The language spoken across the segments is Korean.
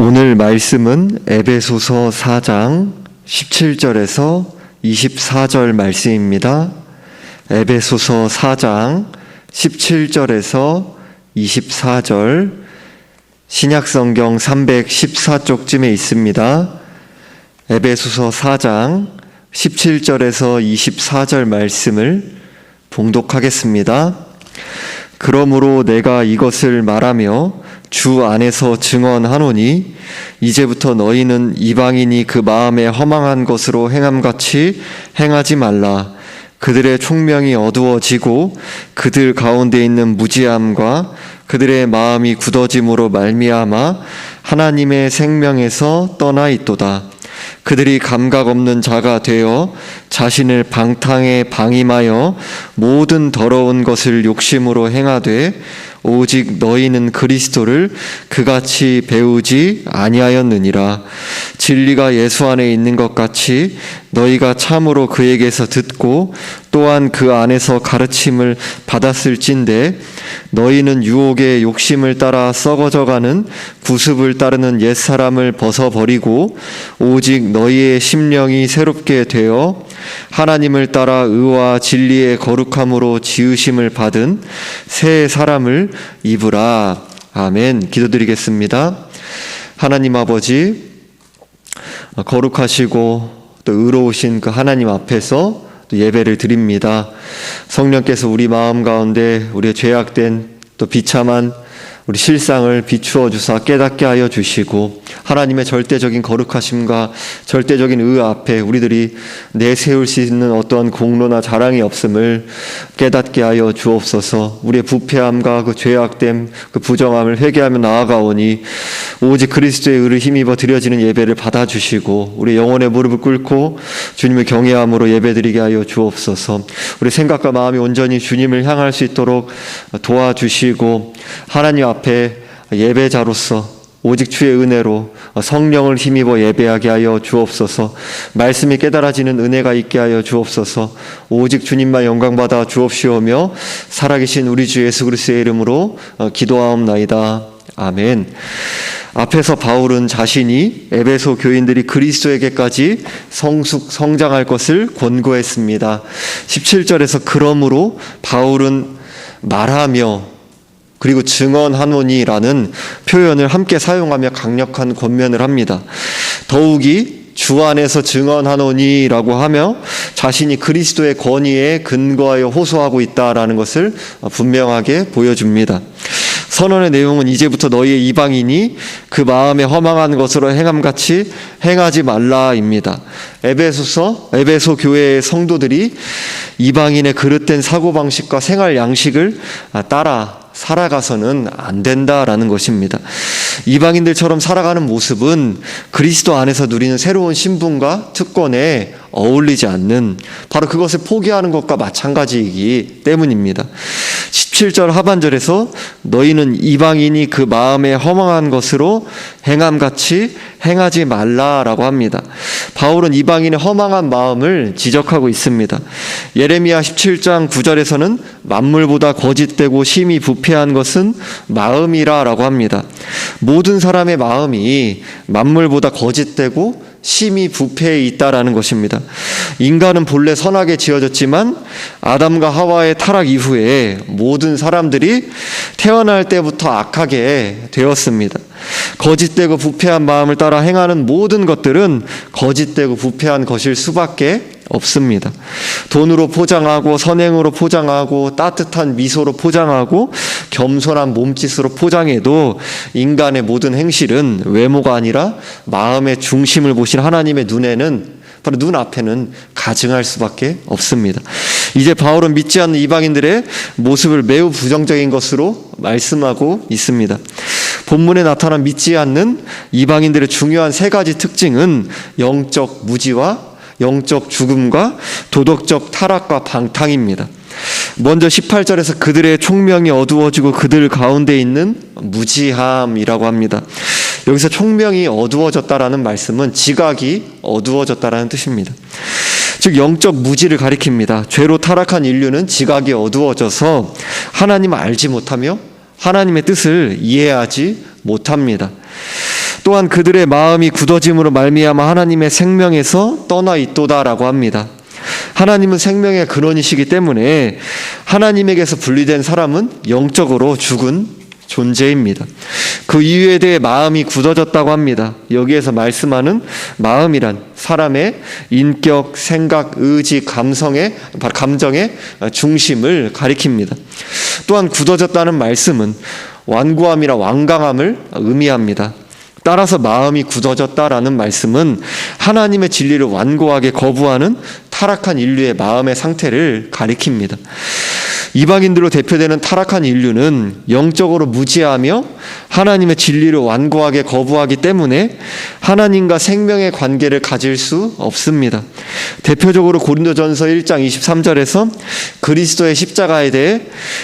오늘 말씀은 에베소서 4장 17절에서 24절 말씀입니다. 에베소서 4장 17절에서 24절, 신약성경 314쪽쯤에 있습니다. 에베소서 4장 17절에서 24절 말씀을 봉독하겠습니다. 그러므로 내가 이것을 말하며 주 안에서 증언하노니 이제부터 너희는 이방인이 그 마음에 허망한 것으로 행함같이 행하지 말라. 그들의 총명이 어두워지고 그들 가운데 있는 무지함과 그들의 마음이 굳어짐으로 말미암아 하나님의 생명에서 떠나 있도다. 그들이 감각 없는 자가 되어 자신을 방탕에 방임하여 모든 더러운 것을 욕심으로 행하되 오직 너희는 그리스도를 그같이 배우지 아니하였느니라. 진리가 예수 안에 있는 것 같이 너희가 참으로 그에게서 듣고 또한 그 안에서 가르침을 받았을진데 너희는 유혹의 욕심을 따라 썩어져가는 구습을 따르는 옛사람을 벗어버리고 오직 너희의 심령이 새롭게 되어 하나님을 따라 의와 진리의 거룩함으로 지으심을 받은 새 사람을 입으라. 아멘. 기도드리겠습니다. 하나님 아버지, 거룩하시고 또 의로우신 그 하나님 앞에서 또 예배를 드립니다. 성령께서 우리 마음 가운데 우리의 죄악된 또 비참한 우리 실상을 비추어 주사 깨닫게 하여 주시고 하나님의 절대적인 거룩하심과 절대적인 의 앞에 우리들이 내세울 수 있는 어떠한 공로나 자랑이 없음을 깨닫게 하여 주옵소서. 우리의 부패함과 그 죄악됨, 그 부정함을 회개하며 나아가오니 오직 그리스도의 의를 힘입어 드려지는 예배를 받아주시고 우리 영혼의 무릎을 꿇고 주님을 경외함으로 예배드리게 하여 주옵소서. 우리 생각과 마음이 온전히 주님을 향할 수 있도록 도와주시고 하나님 앞에 예배자로서 오직 주의 은혜로 성령을 힘입어 예배하게 하여 주옵소서. 말씀이 깨달아지는 은혜가 있게 하여 주옵소서. 오직 주님만 영광받아 주옵시오며 살아계신 우리 주 예수 그리스도의 이름으로 기도하옵나이다. 아멘. 앞에서 바울은 자신이 에베소 교인들이 그리스도에게까지 성장할 것을 권고했습니다. 17절에서 그러므로 바울은 말하며 그리고 증언하노니라는 표현을 함께 사용하며 강력한 권면을 합니다. 더욱이 주 안에서 증언하노니라고 하며 자신이 그리스도의 권위에 근거하여 호소하고 있다라는 것을 분명하게 보여줍니다. 선언의 내용은 이제부터 너희의 이방인이 그 마음에 허망한 것으로 행함같이 행하지 말라입니다. 에베소 교회의 성도들이 이방인의 그릇된 사고방식과 생활 양식을 따라 살아가서는 안 된다라는 것입니다. 이방인들처럼 살아가는 모습은 그리스도 안에서 누리는 새로운 신분과 특권에 어울리지 않는, 바로 그것을 포기하는 것과 마찬가지이기 때문입니다. 17절 하반절에서 너희는 이방인이 그 마음에 허망한 것으로 행함같이 행하지 말라라고 합니다. 바울은 이방인의 허망한 마음을 지적하고 있습니다. 예레미야 17장 9절에서는 만물보다 거짓되고 심히 부패한 것은 마음이라라고 합니다. 모든 사람의 마음이 만물보다 거짓되고 심히 부패해 있다라는 것입니다. 인간은 본래 선하게 지어졌지만 아담과 하와의 타락 이후에 모든 사람들이 태어날 때부터 악하게 되었습니다. 거짓되고 부패한 마음을 따라 행하는 모든 것들은 거짓되고 부패한 것일 수밖에 없습니다. 돈으로 포장하고 선행으로 포장하고 따뜻한 미소로 포장하고 겸손한 몸짓으로 포장해도 인간의 모든 행실은 외모가 아니라 마음의 중심을 보신 하나님의 눈에는, 바로 눈앞에는 가증할 수밖에 없습니다. 이제 바울은 믿지 않는 이방인들의 모습을 매우 부정적인 것으로 말씀하고 있습니다. 본문에 나타난 믿지 않는 이방인들의 중요한 세 가지 특징은 영적 무지와 영적 죽음과 도덕적 타락과 방탕입니다. 먼저 18절에서 그들의 총명이 어두워지고 그들 가운데 있는 무지함이라고 합니다. 여기서 총명이 어두워졌다라는 말씀은 지각이 어두워졌다라는 뜻입니다. 즉 영적 무지를 가리킵니다. 죄로 타락한 인류는 지각이 어두워져서 하나님을 알지 못하며 하나님의 뜻을 이해하지 못합니다. 또한 그들의 마음이 굳어짐으로 말미암아 하나님의 생명에서 떠나 있도다라고 합니다. 하나님은 생명의 근원이시기 때문에 하나님에게서 분리된 사람은 영적으로 죽은 존재입니다. 그 이유에 대해 마음이 굳어졌다고 합니다. 여기에서 말씀하는 마음이란 사람의 인격, 생각, 의지, 감정의 중심을 가리킵니다. 또한 굳어졌다는 말씀은 완고함이나 완강함을 의미합니다. 따라서 마음이 굳어졌다라는 말씀은 하나님의 진리를 완고하게 거부하는 타락한 인류의 마음의 상태를 가리킵니다. 이방인들로 대표되는 타락한 인류는 영적으로 무지하며 하나님의 진리를 완고하게 거부하기 때문에 하나님과 생명의 관계를 가질 수 없습니다. 대표적으로 고린도전서 1장 23절에서 그리스도의 십자가에 대해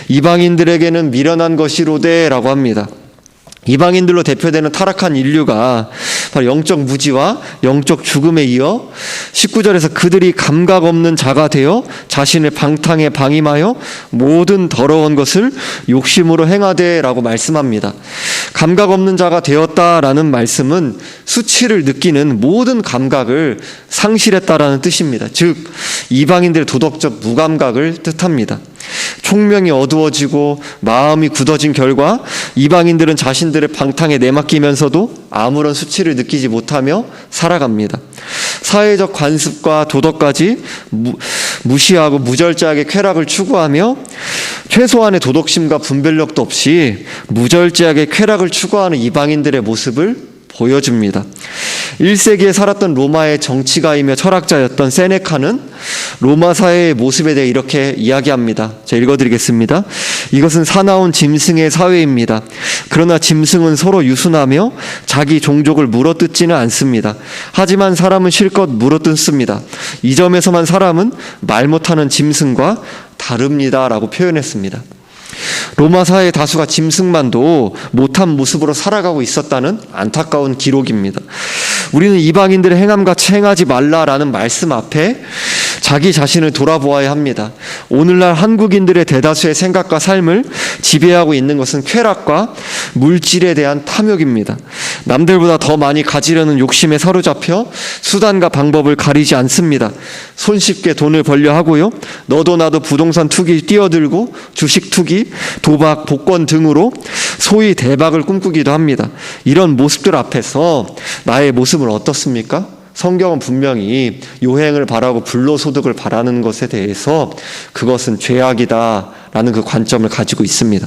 이방인들에게는 미련한 것이로되 라고 합니다. 이방인들로 대표되는 타락한 인류가 바로 영적 무지와 영적 죽음에 이어 19절에서 그들이 감각 없는 자가 되어 자신을 방탕에 방임하여 모든 더러운 것을 욕심으로 행하되 라고 말씀합니다. 감각 없는 자가 되었다라는 말씀은 수치를 느끼는 모든 감각을 상실했다라는 뜻입니다. 즉 이방인들의 도덕적 무감각을 뜻합니다. 총명이 어두워지고 마음이 굳어진 결과 이방인들은 자신들의 방탕에 내맡기면서도 아무런 수치를 느끼지 못하며 살아갑니다. 사회적 관습과 도덕까지 무시하고 무절제하게 쾌락을 추구하며 최소한의 도덕심과 분별력도 없이 무절제하게 쾌락을 추구하는 이방인들의 모습을 보여줍니다. 1세기에 살았던 로마의 정치가이며 철학자였던 세네카는 로마 사회의 모습에 대해 이렇게 이야기합니다. 제가 읽어드리겠습니다. 이것은 사나운 짐승의 사회입니다. 그러나 짐승은 서로 유순하며 자기 종족을 물어뜯지는 않습니다. 하지만 사람은 실컷 물어뜯습니다. 이 점에서만 사람은 말 못하는 짐승과 다릅니다 라고 표현했습니다. 로마 사회의 다수가 짐승만도 못한 모습으로 살아가고 있었다는 안타까운 기록입니다. 우리는 이방인들의 행함같이 행하지 말라라는 말씀 앞에 자기 자신을 돌아보아야 합니다. 오늘날 한국인들의 대다수의 생각과 삶을 지배하고 있는 것은 쾌락과 물질에 대한 탐욕입니다. 남들보다 더 많이 가지려는 욕심에 사로잡혀 수단과 방법을 가리지 않습니다. 손쉽게 돈을 벌려 하고요. 너도 나도 부동산 투기 뛰어들고 주식 투기, 도박, 복권 등으로 소위 대박을 꿈꾸기도 합니다. 이런 모습들 앞에서 나의 모습은 어떻습니까? 성경은 분명히 요행을 바라고 불로소득을 바라는 것에 대해서 그것은 죄악이다라는 그 관점을 가지고 있습니다.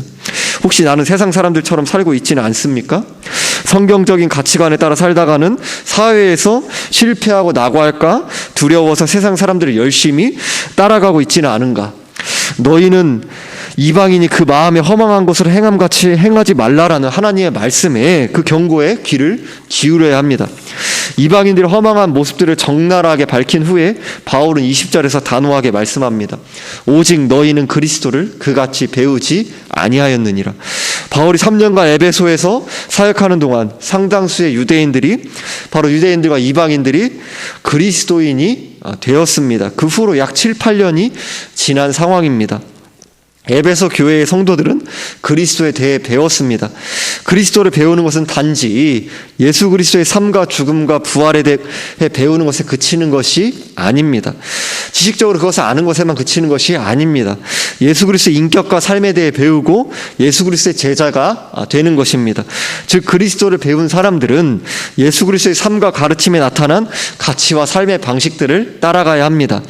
혹시 나는 세상 사람들처럼 살고 있지는 않습니까? 성경적인 가치관에 따라 살다가는 사회에서 실패하고 낙오할까 두려워서 세상 사람들을 열심히 따라가고 있지는 않은가? 너희는 이방인이 그 마음에 허망한 것을 행함같이 행하지 말라라는 하나님의 말씀에 그 경고에 귀를 기울여야 합니다. 이방인들의 허망한 모습들을 적나라하게 밝힌 후에 바울은 20절에서 단호하게 말씀합니다. 오직 너희는 그리스도를 그같이 배우지 아니하였느니라. 바울이 3년간 에베소에서 사역하는 동안 상당수의 유대인들이 바로 유대인들과 이방인들이 그리스도인이 되었습니다. 그 후로 약 7, 8년이 지난 상황입니다. 에베소 교회의 성도들은 그리스도에 대해 배웠습니다. 그리스도를 배우는 것은 단지 예수 그리스도의 삶과 죽음과 부활에 대해 배우는 것에 그치는 것이 아닙니다. 지식적으로 그것을 아는 것에만 그치는 것이 아닙니다. 예수 그리스도의 인격과 삶에 대해 배우고 예수 그리스도의 제자가 되는 것입니다. 즉 그리스도를 배운 사람들은 예수 그리스도의 삶과 가르침에 나타난 가치와 삶의 방식들을 따라가야 합니다.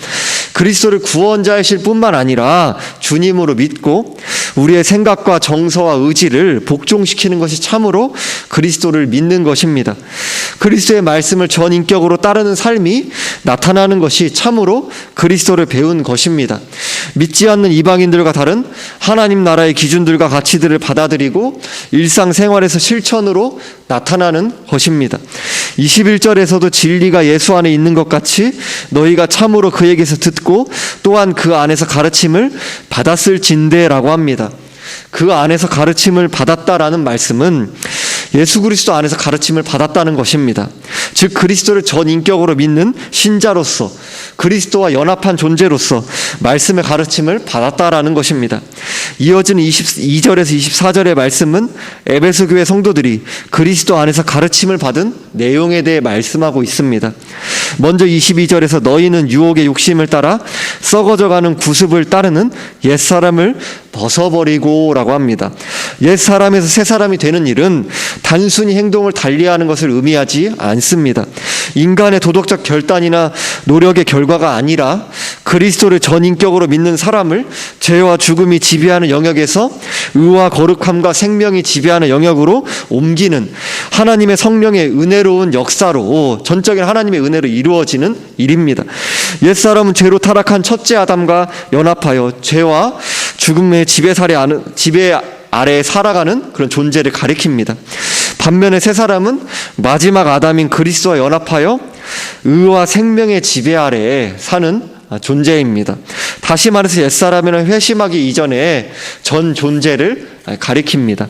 그리스도를 구원자이실 뿐만 아니라 주님으로 믿고 우리의 생각과 정서와 의지를 복종시키는 것이 참으로 그리스도를 믿는 것입니다. 그리스도의 말씀을 전인격으로 따르는 삶이 나타나는 것이 참으로 그리스도를 배운 것입니다. 믿지 않는 이방인들과 다른 하나님 나라의 기준들과 가치들을 받아들이고 일상생활에서 실천으로 나타나는 것입니다. 21절에서도 진리가 예수 안에 있는 것 같이 너희가 참으로 그에게서 듣고 또한 그 안에서 가르침을 받았을진대라고 합니다. 그 안에서 가르침을 받았다라는 말씀은 예수 그리스도 안에서 가르침을 받았다는 것입니다. 즉 그리스도를 전인격으로 믿는 신자로서, 그리스도와 연합한 존재로서 말씀의 가르침을 받았다라는 것입니다. 이어지는 22절에서 24절의 말씀은 에베소 교회 성도들이 그리스도 안에서 가르침을 받은 내용에 대해 말씀하고 있습니다. 먼저 22절에서 너희는 유혹의 욕심을 따라 썩어져가는 구습을 따르는 옛사람을 벗어버리고 라고 합니다. 옛사람에서 새사람이 되는 일은 단순히 행동을 달리하는 것을 의미하지 않습니다. 인간의 도덕적 결단이나 노력의 결과가 아니라 그리스도를 전인격으로 믿는 사람을 죄와 죽음이 지배하는 영역에서 의와 거룩함과 생명이 지배하는 영역으로 옮기는 하나님의 성령의 은혜로운 역사로, 전적인 하나님의 은혜로 이루어지는 일입니다. 옛사람은 죄로 타락한 첫째 아담과 연합하여 죄와 죽음의 지배 아래에 살아가는 그런 존재를 가리킵니다. 반면에 새 사람은 마지막 아담인 그리스도와 연합하여 의와 생명의 지배 아래에 사는 존재입니다. 다시 말해서 옛사람에는 회심하기 이전에 전 존재를 가리킵니다.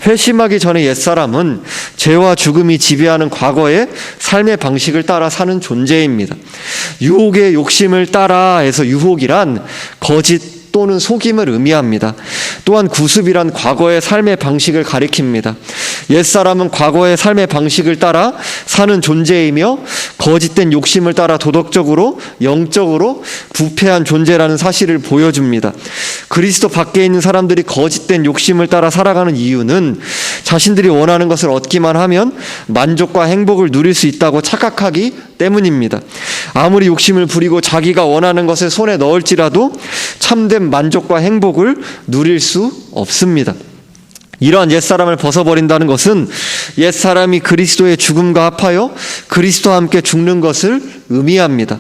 회심하기 전에 옛사람은 죄와 죽음이 지배하는 과거의 삶의 방식을 따라 사는 존재입니다. 유혹의 욕심을 따라 해서 유혹이란 거짓 또는 속임을 의미합니다. 또한 구습이란 과거의 삶의 방식을 가리킵니다. 옛사람은 과거의 삶의 방식을 따라 사는 존재이며 거짓된 욕심을 따라 도덕적으로, 영적으로 부패한 존재라는 사실을 보여줍니다. 그리스도 밖에 있는 사람들이 거짓된 욕심을 따라 살아가는 이유는 자신들이 원하는 것을 얻기만 하면 만족과 행복을 누릴 수 있다고 착각하기 때문입니다. 아무리 욕심을 부리고 자기가 원하는 것을 손에 넣을지라도 참된 만족과 행복을 누릴 수 없습니다. 이러한 옛사람을 벗어버린다는 것은 옛사람이 그리스도의 죽음과 합하여 그리스도와 함께 죽는 것을 의미합니다.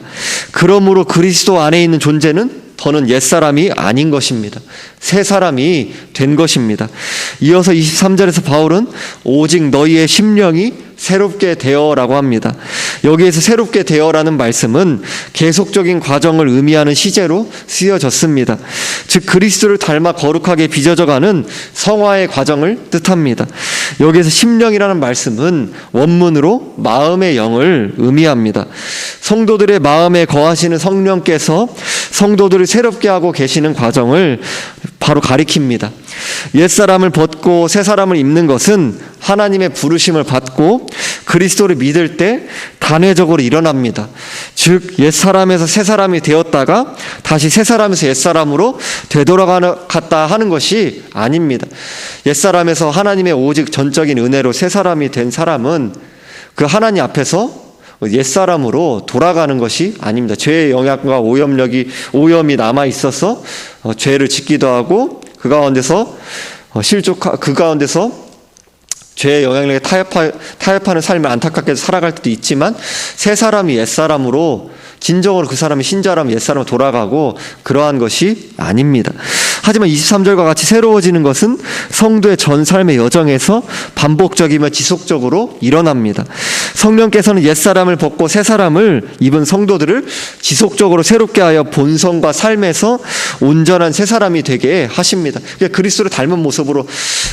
그러므로 그리스도 안에 있는 존재는 더는 옛사람이 아닌 것입니다. 새 사람이 된 것입니다. 이어서 23절에서 바울은 오직 너희의 심령이 새롭게 되어라고 합니다. 여기에서 새롭게 되어라는 말씀은 계속적인 과정을 의미하는 시제로 쓰여졌습니다. 즉 그리스도를 닮아 거룩하게 빚어져가는 성화의 과정을 뜻합니다. 여기에서 심령이라는 말씀은 원문으로 마음의 영을 의미합니다. 성도들의 마음에 거하시는 성령께서 성도들을 새롭게 하고 계시는 과정을 바로 가리킵니다. 옛사람을 벗고 새사람을 입는 것은 하나님의 부르심을 받고 그리스도를 믿을 때 단회적으로 일어납니다. 즉 옛사람에서 새사람이 되었다가 다시 새사람에서 옛사람으로 되돌아갔다 하는 것이 아닙니다. 옛사람에서 하나님의 오직 전적인 은혜로 새사람이 된 사람은 그 하나님 앞에서 옛사람으로 돌아가는 것이 아닙니다. 죄의 영향과 오염이 남아 있어서 죄를 짓기도 하고 그 가운데서 죄의 영향력에 타협하는 삶을 안타깝게 살아갈 때도 있지만 새 사람이 옛사람으로 진정으로 그 사람이 신자라면 옛사람으로 돌아가고 그러한 것이 아닙니다. 하지만 23절과 같이 새로워지는 것은 성도의 전 삶의 여정에서 반복적이며 지속적으로 일어납니다. 성령께서는 옛사람을 벗고 새사람을 입은 성도들을 지속적으로 새롭게 하여 본성과 삶에서 온전한 새사람이 되게 하십니다. 그리스도를 닮은 모습으로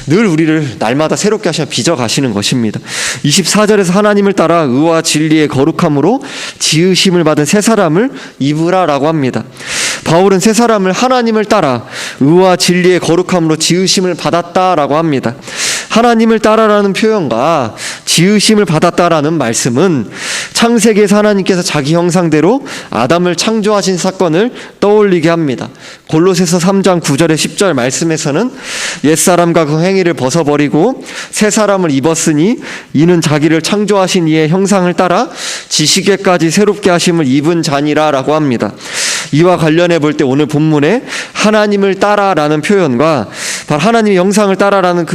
늘 우리를 날마다 새롭게 하시며 빚어가시는 것입니다. 24절에서 하나님을 따라 의와 진리의 거룩함으로 지으심을 받은 새사람을 입으라라고 합니다. 바울은 새사람을 하나님을 따라 의와 진리의 거룩함으로 지으심을 받았다라고 합니다. 하나님을 따라라는 표현과 지으심을 받았다라는 말씀은 창세기에서 하나님께서 자기 형상대로 아담을 창조하신 사건을 떠올리게 합니다. 골로새서 3장 9절에 10절 말씀에서는 옛사람과 그 행위를 벗어버리고 새 사람을 입었으니 이는 자기를 창조하신 이의 형상을 따라 지시게까지 새롭게 하심을 입은 자니라 라고 합니다. 이와 관련해 볼 때 오늘 본문에 하나님을 따라라는 표현과 바로 하나님의 형상을 따라라는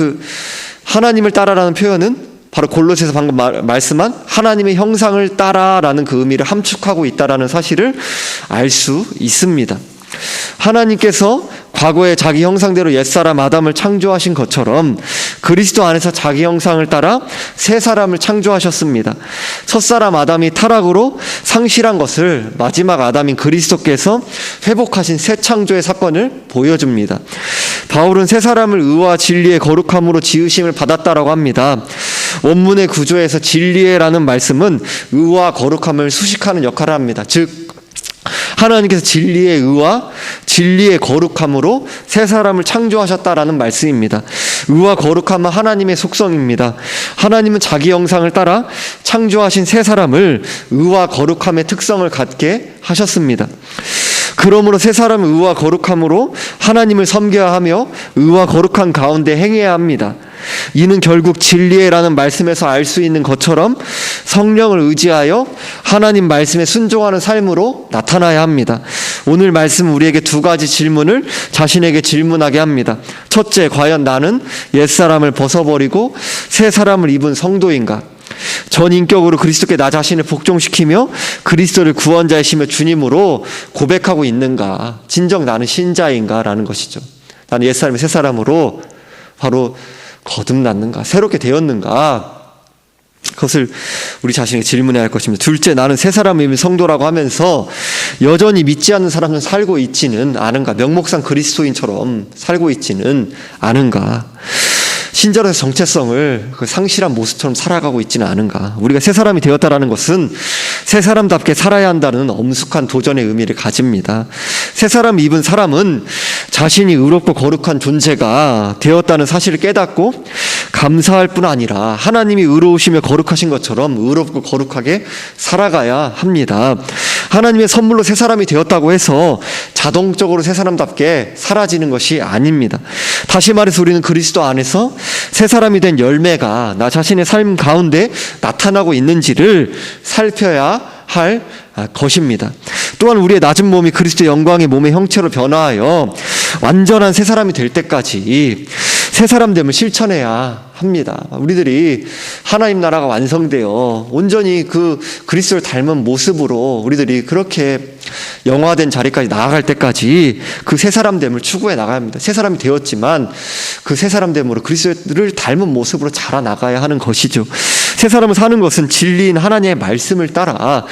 하나님을 따라라는 표현은 바로 골로새서 방금 말씀한 하나님의 형상을 따라라는 그 의미를 함축하고 있다라는 사실을 알 수 있습니다. 하나님께서 과거에 자기 형상대로 옛사람 아담을 창조하신 것처럼 그리스도 안에서 자기 형상을 따라 새 사람을 창조하셨습니다. 첫사람 아담이 타락으로 상실한 것을 마지막 아담인 그리스도께서 회복하신 새 창조의 사건을 보여줍니다. 바울은 새 사람을 의와 진리의 거룩함으로 지으심을 받았다라고 합니다. 원문의 구조에서 진리의라는 말씀은 의와 거룩함을 수식하는 역할을 합니다. 즉 하나님께서 진리의 의와 진리의 거룩함으로 새 사람을 창조하셨다라는 말씀입니다. 의와 거룩함은 하나님의 속성입니다. 하나님은 자기 형상을 따라 창조하신 새 사람을 의와 거룩함의 특성을 갖게 하셨습니다. 그러므로 새 사람은 의와 거룩함으로 하나님을 섬겨야 하며 의와 거룩한 가운데 행해야 합니다. 이는 결국 진리의라는 말씀에서 알 수 있는 것처럼 성령을 의지하여 하나님 말씀에 순종하는 삶으로 나타나야 합니다. 오늘 말씀은 우리에게 두 가지 질문을 자신에게 질문하게 합니다. 첫째, 과연 나는 옛사람을 벗어버리고 새 사람을 입은 성도인가? 전 인격으로 그리스도께 나 자신을 복종시키며 그리스도를 구원자이시며 주님으로 고백하고 있는가? 진정 나는 신자인가? 라는 것이죠. 나는 옛사람이 새 사람으로 바로 거듭났는가? 새롭게 되었는가? 그것을 우리 자신에게 질문해야 할 것입니다. 둘째, 나는 새 사람임을 성도라고 하면서 여전히 믿지 않는 사람은 살고 있지는 않은가? 명목상 그리스도인처럼 살고 있지는 않은가? 신자로서 정체성을 상실한 모습처럼 살아가고 있지는 않은가? 우리가 새 사람이 되었다라는 것은 새 사람답게 살아야 한다는 엄숙한 도전의 의미를 가집니다. 새 사람을 입은 사람은 자신이 의롭고 거룩한 존재가 되었다는 사실을 깨닫고 감사할 뿐 아니라 하나님이 의로우시며 거룩하신 것처럼 의롭고 거룩하게 살아가야 합니다. 하나님의 선물로 새 사람이 되었다고 해서 자동적으로 새 사람답게 사라지는 것이 아닙니다. 다시 말해서 우리는 그리스도 안에서 새 사람이 된 열매가 나 자신의 삶 가운데 나타나고 있는지를 살펴야 할 것입니다. 또한 우리의 낮은 몸이 그리스도의 영광의 몸의 형체로 변화하여 완전한 새 사람이 될 때까지 새 사람됨을 실천해야 합니다. 우리들이 하나님 나라가 완성되어 온전히 그 그리스도를 닮은 모습으로 우리들이 그렇게 영화된 자리까지 나아갈 때까지 그 새 사람됨을 추구해 나가야 합니다. 새 사람이 되었지만 그 새 사람됨으로 그리스도를 닮은 모습으로 자라나가야 하는 것이죠. 새 사람을 사는 것은 진리인 하나님의 말씀을 따라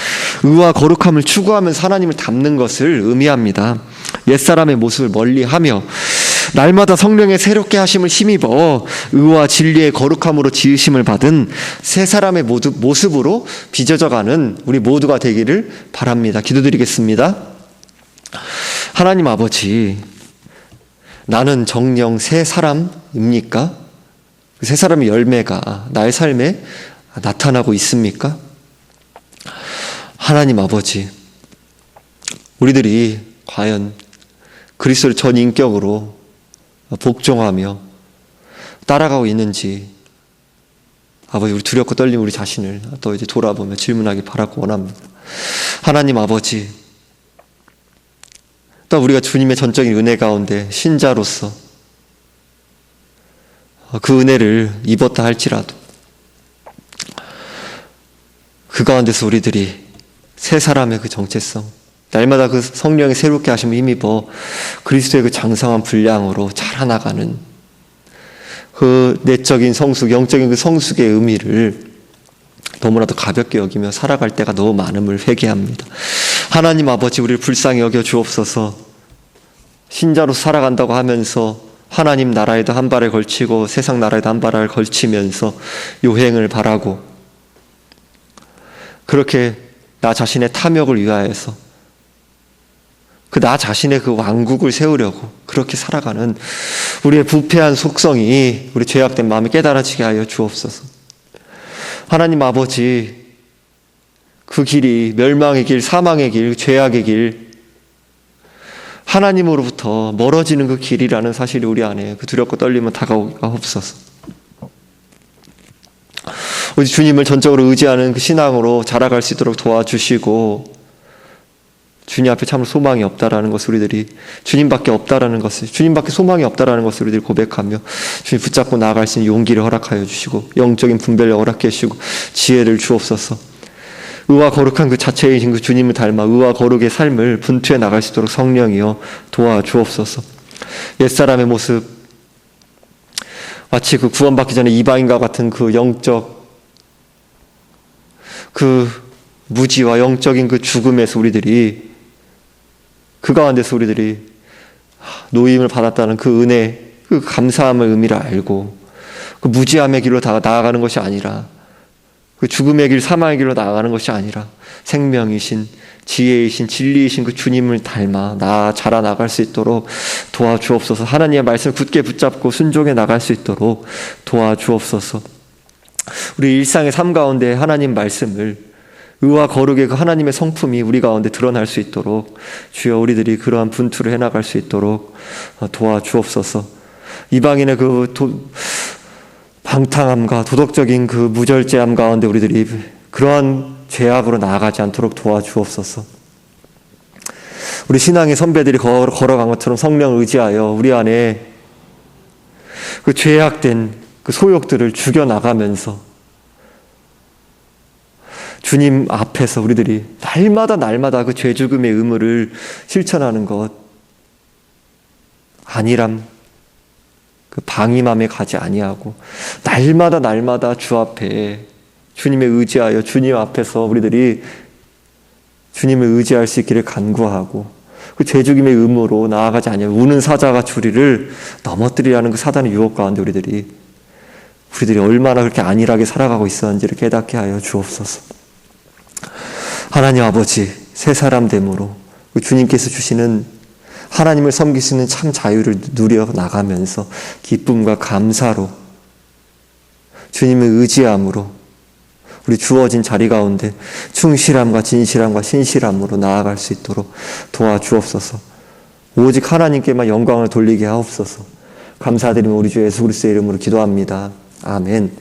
의와 거룩함을 추구하면서 하나님을 닮는 것을 의미합니다. 옛사람의 모습을 멀리하며 날마다 성령의 새롭게 하심을 힘입어 의와 진리의 거룩함으로 지으심을 받은 새 사람의 모습으로 빚어져가는 우리 모두가 되기를 바랍니다. 기도드리겠습니다. 하나님 아버지, 나는 정녕 새 사람입니까? 그 새 사람의 열매가 나의 삶에 나타나고 있습니까? 하나님 아버지, 우리들이 과연 그리스도를 전 인격으로 복종하며 따라가고 있는지 아버지, 우리 두렵고 떨리는 우리 자신을 또 이제 돌아보며 질문하기 바라고 원합니다. 하나님 아버지, 또 우리가 주님의 전적인 은혜 가운데 신자로서 그 은혜를 입었다 할지라도 그 가운데서 우리들이 새 사람의 그 정체성, 날마다 그 성령의 새롭게 하심을 힘입어 그리스도의 그 장성한 분량으로 자라나가는 그 내적인 성숙, 영적인 그 성숙의 의미를 너무나도 가볍게 여기며 살아갈 때가 너무 많음을 회개합니다. 하나님 아버지, 우리를 불쌍히 여겨 주옵소서. 신자로 살아간다고 하면서 하나님 나라에도 한 발을 걸치고 세상 나라에도 한 발을 걸치면서 요행을 바라고 그렇게 나 자신의 탐욕을 위하여서 그 나 자신의 그 왕국을 세우려고 그렇게 살아가는 우리의 부패한 속성이 우리 죄악된 마음에 깨달아지게 하여 주옵소서. 하나님 아버지, 그 길이 멸망의 길, 사망의 길, 죄악의 길, 하나님으로부터 멀어지는 그 길이라는 사실이 우리 안에 그 두렵고 떨림은 다가오기가 없어서 우리 주님을 전적으로 의지하는 그 신앙으로 자라갈 수 있도록 도와주시고, 주님 앞에 참으로 소망이 없다라는 것을 우리들이, 주님밖에 없다라는 것을, 주님밖에 소망이 없다라는 것을 우리들이 고백하며 주님 붙잡고 나아갈 수 있는 용기를 허락하여 주시고 영적인 분별력 허락해 주시고 지혜를 주옵소서. 의와 거룩한 그 자체이신 그 주님을 닮아 의와 거룩의 삶을 분투해 나갈 수 있도록 성령이여 도와주옵소서. 옛사람의 모습, 마치 그 구원받기 전에 이방인과 같은 그 영적 그 무지와 영적인 그 죽음에서 우리들이, 그 가운데서 우리들이 노임을 받았다는 그 은혜, 그 감사함의 의미를 알고 그 무지함의 길로 나아가는 것이 아니라, 그 죽음의 길, 사망의 길로 나아가는 것이 아니라 생명이신, 지혜이신, 진리이신 그 주님을 닮아 자라나갈 수 있도록 도와주옵소서. 하나님의 말씀을 굳게 붙잡고 순종해 나갈 수 있도록 도와주옵소서. 우리 일상의 삶 가운데 하나님 말씀을, 의와 거룩의 그 하나님의 성품이 우리 가운데 드러날 수 있도록 주여 우리들이 그러한 분투를 해나갈 수 있도록 도와주옵소서. 이방인의 그 방탕함과 도덕적인 그 무절제함 가운데 우리들이 그러한 죄악으로 나아가지 않도록 도와주옵소서. 우리 신앙의 선배들이 걸어간 것처럼 성령을 의지하여 우리 안에 그 죄악된 그 소욕들을 죽여나가면서 주님 앞에서 우리들이 날마다 그 죄 죽음의 의무를 실천하는 것, 안일함, 그 방임함에 가지 아니하고 날마다 주 앞에 주님에 의지하여 주님 앞에서 우리들이 주님을 의지할 수 있기를 간구하고 그 죄 죽임의 의무로 나아가지 아니하고 우는 사자가 주리를 넘어뜨리라는 그 사단의 유혹 가운데 우리들이 얼마나 그렇게 안일하게 살아가고 있었는지를 깨닫게 하여 주옵소서. 하나님 아버지, 새 사람 됨으로 주님께서 주시는 하나님을 섬길 수 있는 참 자유를 누려 나가면서 기쁨과 감사로 주님을 의지함으로 우리 주어진 자리 가운데 충실함과 진실함과 신실함으로 나아갈 수 있도록 도와주옵소서. 오직 하나님께만 영광을 돌리게 하옵소서. 감사드리며 우리 주 예수 그리스도의 이름으로 기도합니다. 아멘.